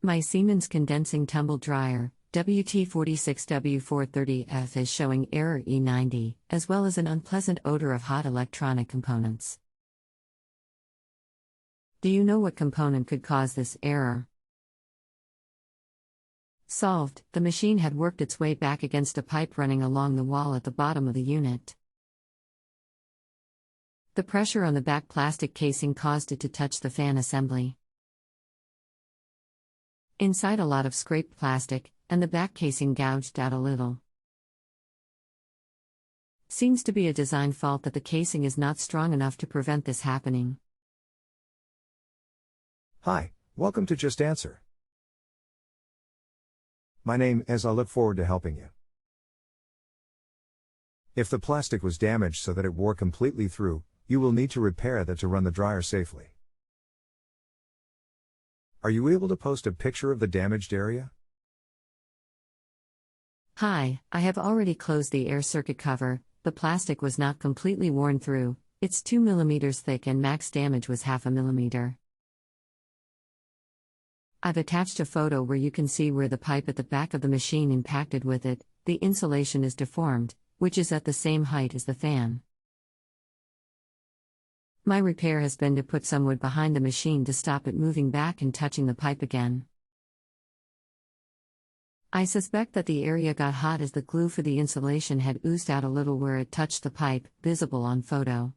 My Siemens condensing tumble dryer, wt46w430ff is showing error E90, as well as an unpleasant odor of hot electronic components. Do you know what component could cause this error? Solved. The machine had worked its way back against a pipe running along the wall at the bottom of the unit. The pressure on the back plastic casing caused it to touch the fan assembly. Inside a lot of scraped plastic, and the back casing gouged out a little. Seems to be a design fault that the casing is not strong enough to prevent this happening. Hi, welcome to Just Answer. My name is I look forward to helping you. If the plastic was damaged so that it wore completely through, you will need to repair that to run the dryer safely. Are you able to post a picture of the damaged area? Hi, I have already closed the air circuit cover. The plastic was not completely worn through, it's 2 mm thick and max damage was 0.5 mm. I've attached a photo where you can see where the pipe at the back of the machine impacted with it. The insulation is deformed, which is at the same height as the fan. My repair has been to put some wood behind the machine to stop it moving back and touching the pipe again. I suspect that the area got hot as the glue for the insulation had oozed out a little where it touched the pipe, visible on photo.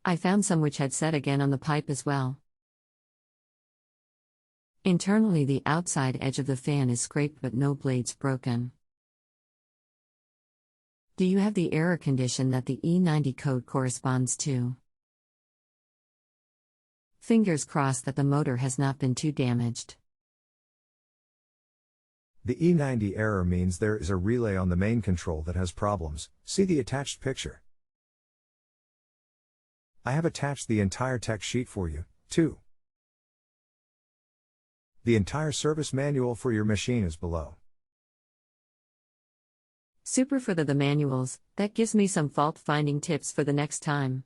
I found some which had set again on the pipe as well. Internally, the outside edge of the fan is scraped but no blades broken. Do you have the error condition that the E90 code corresponds to? Fingers crossed that the motor has not been too damaged. The E90 error means there is a relay on the main control that has problems. See the attached picture. I have attached the entire tech sheet for you, too. The entire service manual for your machine is below. Super for the manuals, that gives me some fault-finding tips for the next time.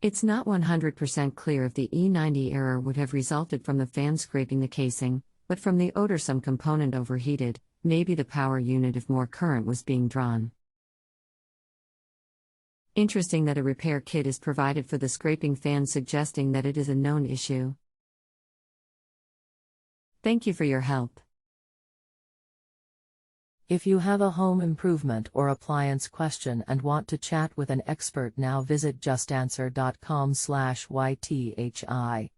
It's not 100% clear if the E90 error would have resulted from the fan scraping the casing, but from the odor some component overheated, maybe the power unit if more current was being drawn. Interesting that a repair kit is provided for the scraping fan, suggesting that it is a known issue. Thank you for your help. If you have a home improvement or appliance question and want to chat with an expert now, visit justanswer.com/ythi.